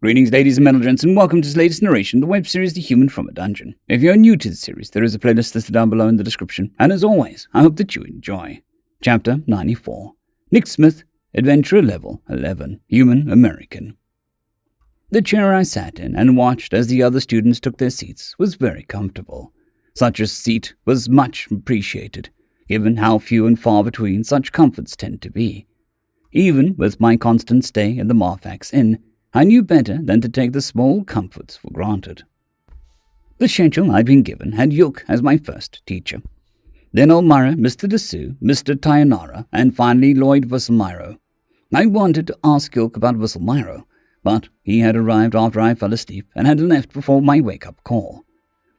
Greetings, ladies and gents, and welcome to this latest narration of the web series The Human from a Dungeon. If you're new to the series, there is a playlist listed down below in the description, and as always, I hope that you enjoy. Chapter 94, Nick Smith, Adventurer Level 11, Human American. The chair I sat in and watched as the other students took their seats was very comfortable. Such a seat was much appreciated, given how few and far between such comforts tend to be. Even with my constant stay at the Marfax Inn, I knew better than to take the small comforts for granted. The schedule I'd been given had Yook as my first teacher. Then Elmira, Mr. Dessou, Mr. Tayanara, and finally Lloyd Vesselmiro. I wanted to ask Yook about Vesselmiro, but he had arrived after I fell asleep and had left before my wake-up call.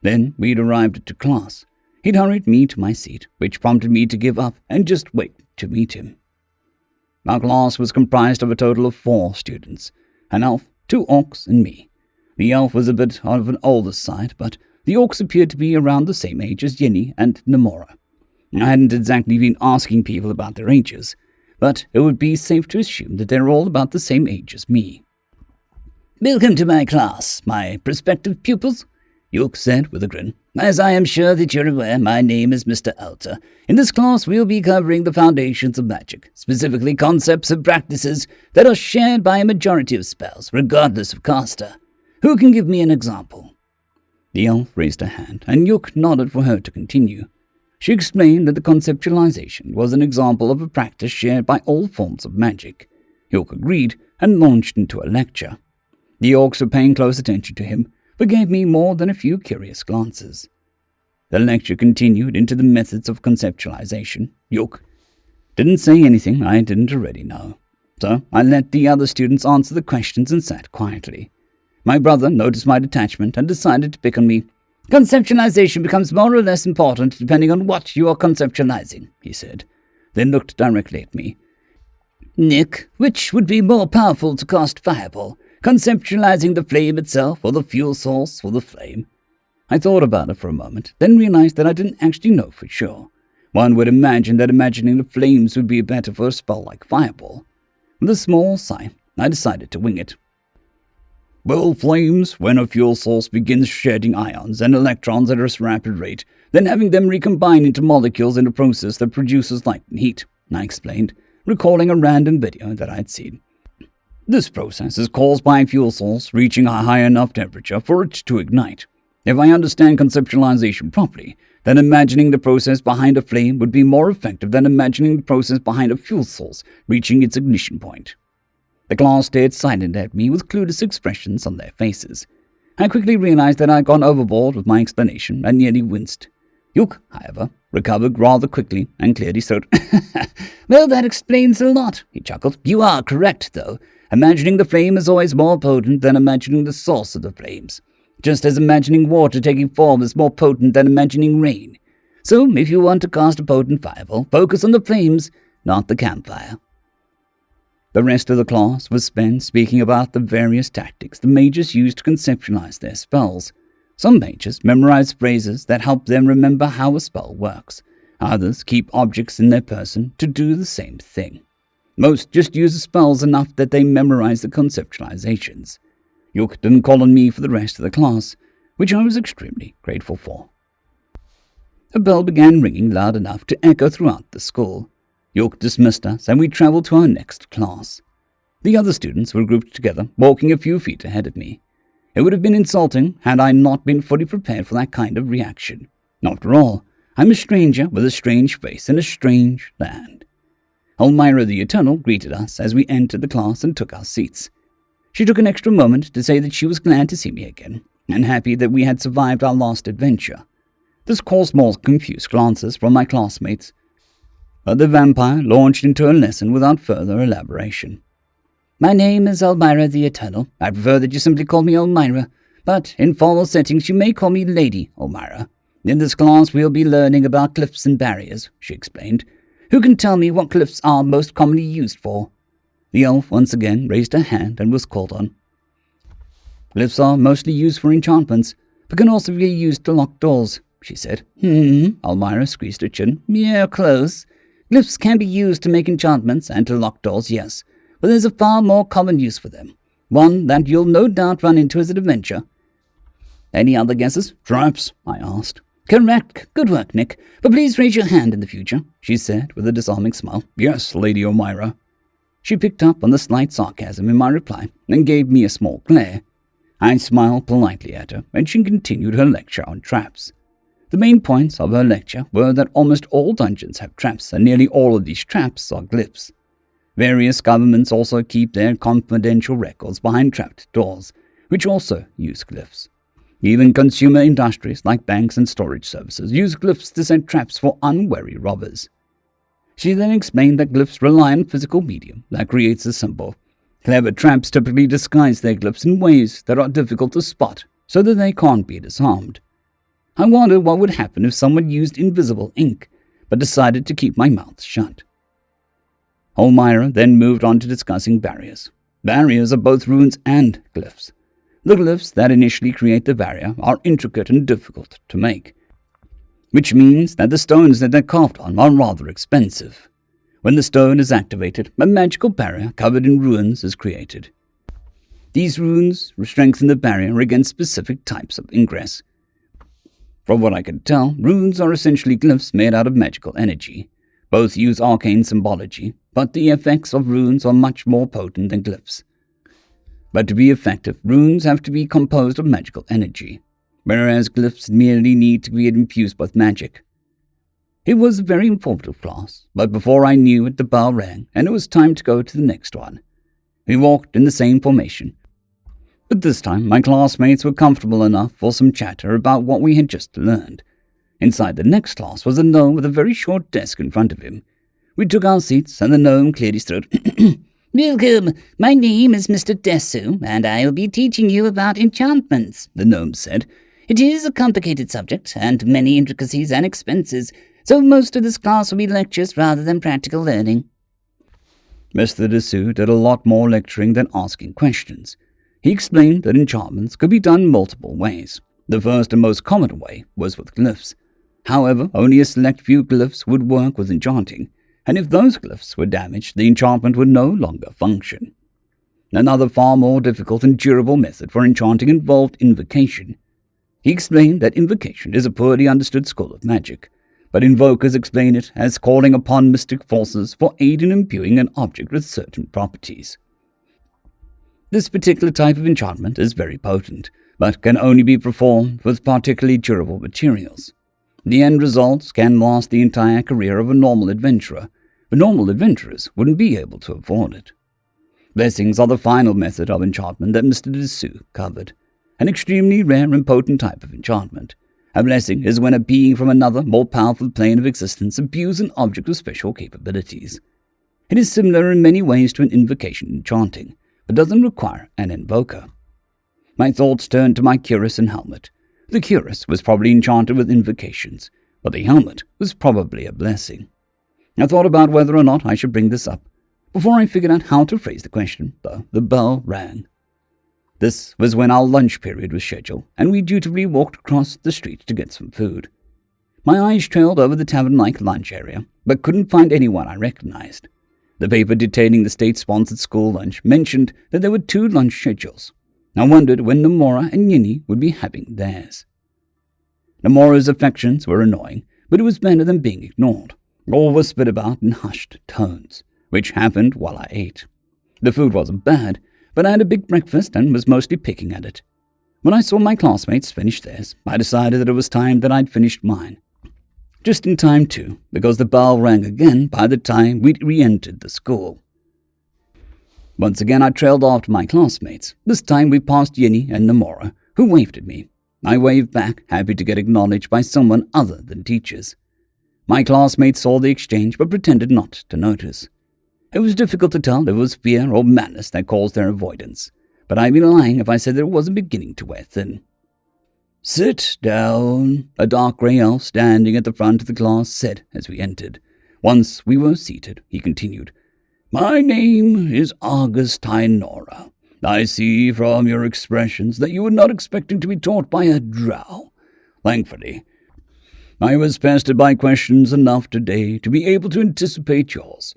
Then we'd arrived to class. He'd hurried me to my seat, which prompted me to give up and just wait to meet him. Our class was comprised of a total of 4 students. An elf, 2 orcs, and me. The elf was a bit of an older side, but the orcs appeared to be around the same age as Yenny and Namora. I hadn't exactly been asking people about their ages, but it would be safe to assume that they were all about the same age as me. "Welcome to my class, my prospective pupils," Yook said with a grin. "As I am sure that you're aware, my name is Mr. Alter. In this class, we'll be covering the foundations of magic, specifically concepts and practices that are shared by a majority of spells, regardless of caster. Who can give me an example?" The elf raised her hand, and Yook nodded for her to continue. She explained that the conceptualization was an example of a practice shared by all forms of magic. Yook agreed and launched into a lecture. The orcs were paying close attention to him, but gave me more than a few curious glances. The lecture continued into the methods of conceptualization. Yook didn't say anything I didn't already know, so I let the other students answer the questions and sat quietly. My brother noticed my detachment and decided to pick on me. "Conceptualization becomes more or less important depending on what you are conceptualizing," he said, then looked directly at me. "Nick, which would be more powerful to cast Fireball? Conceptualizing the flame itself or the fuel source for the flame?" I thought about it for a moment, then realized that I didn't actually know for sure. One would imagine that imagining the flames would be better for a spell like Fireball. With a small sigh, I decided to wing it. "Well, flames, when a fuel source begins shedding ions and electrons at a rapid rate, then having them recombine into molecules in a process that produces light and heat," I explained, recalling a random video that I'd seen. "This process is caused by a fuel source reaching a high enough temperature for it to ignite. If I understand conceptualization properly, then imagining the process behind a flame would be more effective than imagining the process behind a fuel source reaching its ignition point." The class stared silent at me with clueless expressions on their faces. I quickly realized that I'd gone overboard with my explanation and nearly winced. Yook, however, recovered rather quickly and cleared his throat. "Well, that explains a lot," he chuckled. "You are correct, though. Imagining the flame is always more potent than imagining the source of the flames, just as imagining water taking form is more potent than imagining rain. So, if you want to cast a potent fireball, focus on the flames, not the campfire." The rest of the class was spent speaking about the various tactics the mages used to conceptualize their spells. Some mages memorize phrases that help them remember how a spell works. Others keep objects in their person to do the same thing. Most just use the spells enough that they memorize the conceptualizations. Yook didn't call on me for the rest of the class, which I was extremely grateful for. A bell began ringing loud enough to echo throughout the school. Yook dismissed us, and we traveled to our next class. The other students were grouped together, walking a few feet ahead of me. It would have been insulting had I not been fully prepared for that kind of reaction. After all, I'm a stranger with a strange face in a strange land. Elmira the Eternal greeted us as we entered the class and took our seats. She took an extra moment to say that she was glad to see me again, and happy that we had survived our last adventure. This caused more confused glances from my classmates, but the vampire launched into a lesson without further elaboration. "My name is Elmira the Eternal. I prefer that you simply call me Elmira, but in formal settings you may call me Lady Elmira. In this class we'll be learning about cliffs and barriers," she explained. "Who can tell me what cliffs are most commonly used for?" The elf once again raised her hand and was called on. "Cliffs are mostly used for enchantments, but can also be used to lock doors," she said. Elmira squeezed her chin. "Yeah, close. Glyphs can be used to make enchantments and to lock doors, yes, but there's a far more common use for them. One that you'll no doubt run into as an adventure. Any other guesses? Traps? I asked. Correct. Good work, Nick. But please raise your hand in the future, she said with a disarming smile. Yes, Lady O'Mira. She picked up on the slight sarcasm in my reply and gave me a small glare. I smiled politely at her, and she continued her lecture on traps. The main points of her lecture were that almost all dungeons have traps, and nearly all of these traps are glyphs. Various governments also keep their confidential records behind trapped doors, which also use glyphs. Even consumer industries like banks and storage services use glyphs to set traps for unwary robbers. She then explained that glyphs rely on physical medium that creates a symbol. Clever traps typically disguise their glyphs in ways that are difficult to spot so that they can't be disarmed. I wondered what would happen if someone used invisible ink, but decided to keep my mouth shut. O'Mira then moved on to discussing barriers. Barriers are both runes and glyphs. The glyphs that initially create the barrier are intricate and difficult to make, which means that the stones that they're carved on are rather expensive. When the stone is activated, a magical barrier covered in runes is created. These runes strengthen the barrier against specific types of ingress. From what I can tell, runes are essentially glyphs made out of magical energy. Both use arcane symbology, but the effects of runes are much more potent than glyphs. But to be effective, runes have to be composed of magical energy, whereas glyphs merely need to be infused with magic. It was a very informative class, but before I knew it, the bell rang, and it was time to go to the next one. We walked in the same formation, but this time my classmates were comfortable enough for some chatter about what we had just learned. Inside the next class was a gnome with a very short desk in front of him. We took our seats, and the gnome cleared his throat. Welcome, my name is Mr. Desu, and I will be teaching you about enchantments, the gnome said. It is a complicated subject, and many intricacies and expenses, so most of this class will be lectures rather than practical learning. Mr. Desu did a lot more lecturing than asking questions. He explained that enchantments could be done multiple ways. The first and most common way was with glyphs. However, only a select few glyphs would work with enchanting, and if those glyphs were damaged, the enchantment would no longer function. Another far more difficult and durable method for enchanting involved invocation. He explained that invocation is a poorly understood school of magic, but invokers explain it as calling upon mystic forces for aid in imbuing an object with certain properties. This particular type of enchantment is very potent, but can only be performed with particularly durable materials. The end results can last the entire career of a normal adventurer, but normal adventurers wouldn't be able to afford it. Blessings are the final method of enchantment that Mr. Desu covered, an extremely rare and potent type of enchantment. A blessing is when a being from another, more powerful plane of existence imbues an object with special capabilities. It is similar in many ways to an invocation enchanting, but doesn't require an invoker. My thoughts turned to my cuirass and helmet. The cuirass was probably enchanted with invocations, but the helmet was probably a blessing. I thought about whether or not I should bring this up. Before I figured out how to phrase the question, though, the bell rang. This was when our lunch period was scheduled, and we dutifully walked across the street to get some food. My eyes trailed over the tavern-like lunch area, but couldn't find anyone I recognized. The paper detailing the state-sponsored school lunch mentioned that there were 2 lunch schedules. I wondered when Namora and Yinny would be having theirs. Namora's affections were annoying, but it was better than being ignored, or whispered about in hushed tones, which happened while I ate. The food wasn't bad, but I had a big breakfast and was mostly picking at it. When I saw my classmates finish theirs, I decided that it was time that I'd finished mine. Just in time, too, because the bell rang again by the time we'd re-entered the school. Once again, I trailed after my classmates. This time we passed Yinny and Namora, who waved at me. I waved back, happy to get acknowledged by someone other than teachers. My classmates saw the exchange but pretended not to notice. It was difficult to tell if it was fear or madness that caused their avoidance, but I'd be lying if I said that it wasn't beginning to wear thin. "Sit down," a dark grey elf standing at the front of the class said as we entered. Once we were seated, he continued, "My name is Augustine Nora. I see from your expressions that you were not expecting to be taught by a drow. Thankfully, I was pestered by questions enough today to be able to anticipate yours.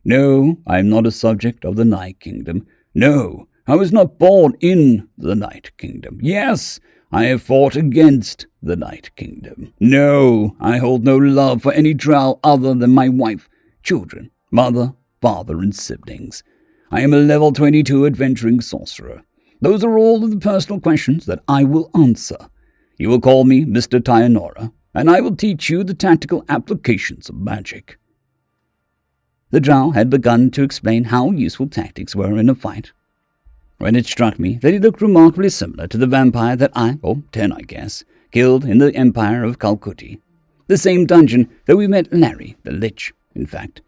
No, I am not a subject of the Night Kingdom. No, I was not born in the Night Kingdom. Yes, I have fought against the Night Kingdom. No, I hold no love for any drow other than my wife, children, mother, father, and siblings. I am a level 22 adventuring sorcerer. Those are all of the personal questions that I will answer. You will call me Mr. Tyanora, and I will teach you the tactical applications of magic. The drow had begun to explain how useful tactics were in a fight, when it struck me that he looked remarkably similar to the vampire that I, or 10 I guess, killed in the Empire of Calcutti. The same dungeon that we met Larry, the Lich, in fact.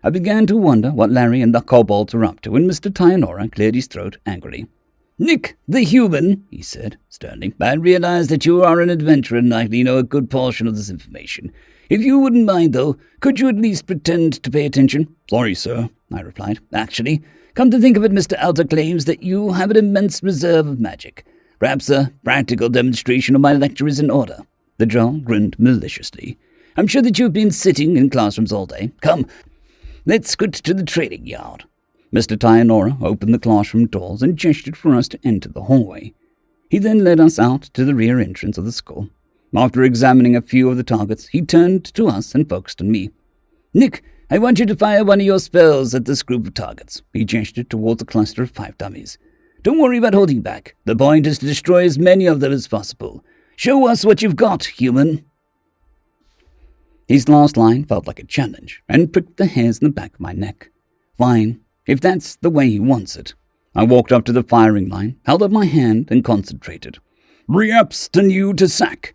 I began to wonder what Larry and the kobolds were up to when Mr. Tyanora cleared his throat angrily. "Nick, the human," he said, sternly, "I realize that you are an adventurer and likely know a good portion of this information. If you wouldn't mind, though, could you at least pretend to pay attention?" "Sorry, sir," I replied. "Actually, come to think of it, Mr. Alter claims that you have an immense reserve of magic. Perhaps a practical demonstration of my lecture is in order." The drow grinned maliciously. "I'm sure that you've been sitting in classrooms all day. Come, let's get to the training yard." Mr. Tyanora opened the classroom doors and gestured for us to enter the hallway. He then led us out to the rear entrance of the school. After examining a few of the targets, he turned to us and focused on me. "Nick, I want you to fire one of your spells at this group of targets." He gestured towards a cluster of 5 dummies. "Don't worry about holding back. The point is to destroy as many of them as possible. Show us what you've got, human." His last line felt like a challenge and pricked the hairs in the back of my neck. Fine, if that's the way he wants it. I walked up to the firing line, held up my hand, and concentrated. "Reabstinue to sack."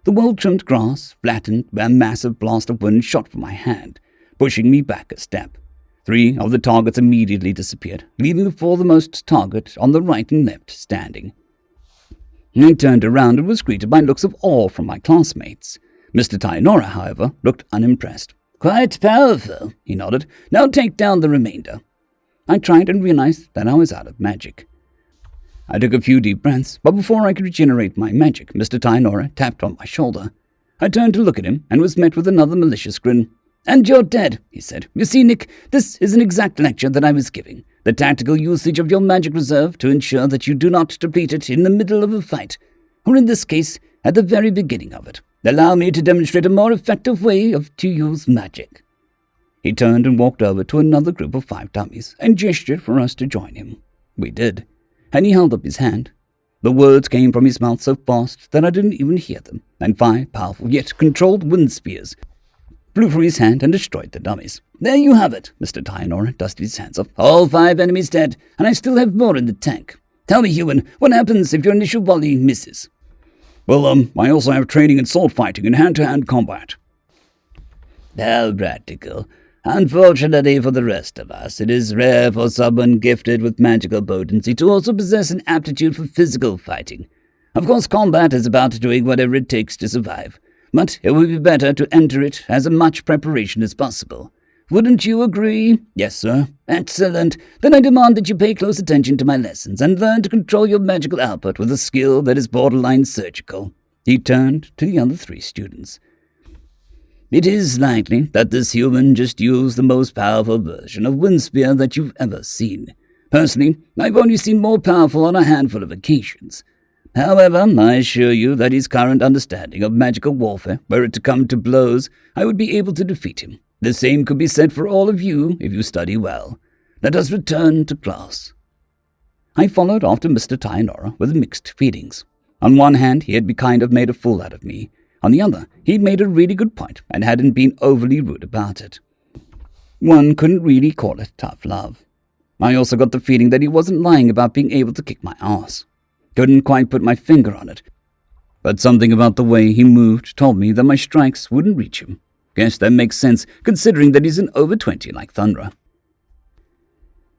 The well-trimmed grass flattened, a massive blast of wind shot from my hand, pushing me back a step. 3 of the targets immediately disappeared, leaving the foremost target on the right and left standing. I turned around and was greeted by looks of awe from my classmates. Mr. Tyanora, however, looked unimpressed. "Quite powerful," he nodded. "Now take down the remainder." I tried and realized that I was out of magic. I took a few deep breaths, but before I could regenerate my magic, Mr. Tyanora tapped on my shoulder. I turned to look at him and was met with another malicious grin. "And you're dead," he said. "You see, Nick, this is an exact lecture that I was giving. The tactical usage of your magic reserve to ensure that you do not deplete it in the middle of a fight, or in this case, at the very beginning of it. Allow me to demonstrate a more effective way to use magic." He turned and walked over to another group of 5 dummies and gestured for us to join him. We did, and he held up his hand. The words came from his mouth so fast that I didn't even hear them, and 5 powerful yet controlled wind spears flew from his hand and destroyed the dummies. "There you have it," Mr. Tyanora dusted his hands off. "All 5 enemies dead, and I still have more in the tank. Tell me, human, what happens if your initial volley misses?" "Well, I also have training in sword fighting and hand-to-hand combat." "How practical. Unfortunately for the rest of us, it is rare for someone gifted with magical potency to also possess an aptitude for physical fighting. Of course, combat is about doing whatever it takes to survive, but it would be better to enter it as much preparation as possible. Wouldn't you agree?" "Yes, sir." "Excellent. Then I demand that you pay close attention to my lessons and learn to control your magical output with a skill that is borderline surgical." He turned to the other 3 students. "It is likely that this human just used the most powerful version of wind spear that you've ever seen. Personally, I've only seen more powerful on a handful of occasions. However, I assure you that his current understanding of magical warfare, were it to come to blows, I would be able to defeat him. The same could be said for all of you if you study well. Let us return to class." I followed after Mr. Tyanora with mixed feelings. On one hand, he had kind of made a fool out of me. On the other, he'd made a really good point and hadn't been overly rude about it. One couldn't really call it tough love. I also got the feeling that he wasn't lying about being able to kick my ass. Couldn't quite put my finger on it, but something about the way he moved told me that my strikes wouldn't reach him. Guess that makes sense, considering that he's an over 20 like Thundra.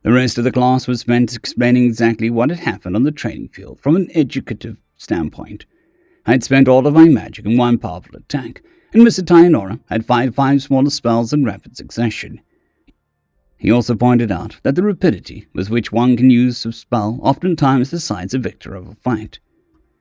The rest of the class was spent explaining exactly what had happened on the training field from an educative standpoint. I had spent all of my magic in one powerful attack, and Mr. Tyanora had 5 smaller spells in rapid succession. He also pointed out that the rapidity with which one can use a spell oftentimes decides the victor of a fight.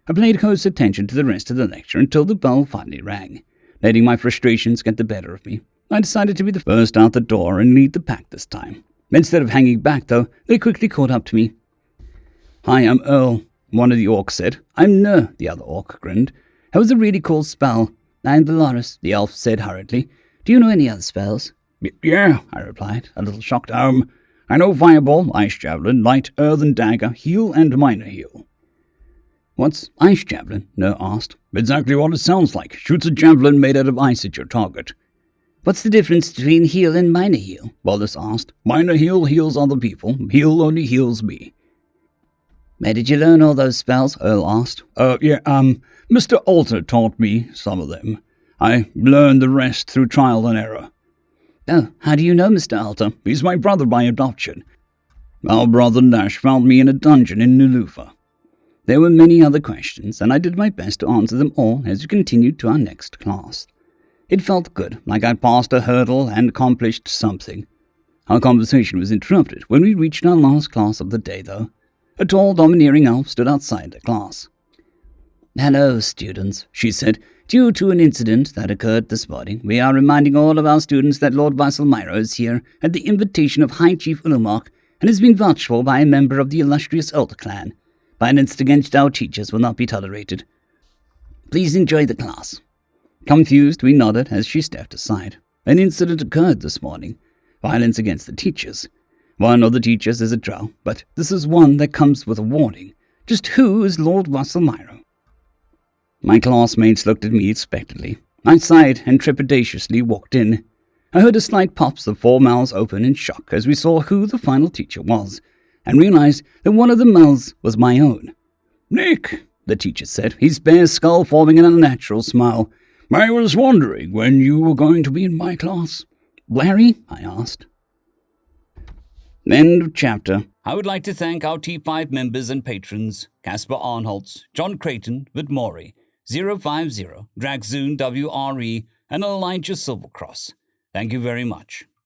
I paid close attention to the rest of the lecture until the bell finally rang. Letting my frustrations get the better of me, I decided to be the first out the door and lead the pack this time. Instead of hanging back, though, they quickly caught up to me. "Hi, I'm Earl," one of the orcs said. "I'm No," the other orc grinned. "That was a really cool spell." "I'm Dolores," the elf said hurriedly. "Do you know any other spells?" Yeah, I replied, a little shocked. I know Fireball, Ice Javelin, Light, Earthen Dagger, Heal, and Minor Heal." "What's Ice Javelin?" No asked. "Exactly what it sounds like. Shoots a javelin made out of ice at your target." "What's the difference between heal and minor heal?" Wallace asked. "Minor Heal heals other people. Heal only heals me." "Where did you learn all those spells?" Earl asked. Mr. Alter taught me some of them. I learned the rest through trial and error." "Oh, how do you know Mr. Alter?" "He's my brother by adoption. Our brother Nash found me in a dungeon in Nulufa." There were many other questions, and I did my best to answer them all as we continued to our next class. It felt good, like I'd passed a hurdle and accomplished something. Our conversation was interrupted when we reached our last class of the day, though. A tall, domineering elf stood outside the class. "Hello, students," she said. "Due to an incident that occurred this morning, we are reminding all of our students that Lord Vasselmyra is here at the invitation of High Chief Ulumark and has been vouched for by a member of the illustrious Elder clan. Violence against our teachers will not be tolerated. Please enjoy the class." Confused, we nodded as she stepped aside. An incident occurred this morning. Violence against the teachers. One of the teachers is a drow, but this is one that comes with a warning. Just who is Lord Vasselmyra? My classmates looked at me expectantly. I sighed and trepidatiously walked in. I heard a slight pops of 4 mouths open in shock as we saw who the final teacher was, and realized that one of the mouths was my own. "Nick," the teacher said, his bare skull forming an unnatural smile. "I was wondering when you were going to be in my class." "Larry?" I asked. End of chapter. I would like to thank our T5 members and patrons, Casper Arnholtz, Jon Creighton, W.R.E, 050, Dragzoon W.R.E, and Elijah Silvercross. Thank you very much.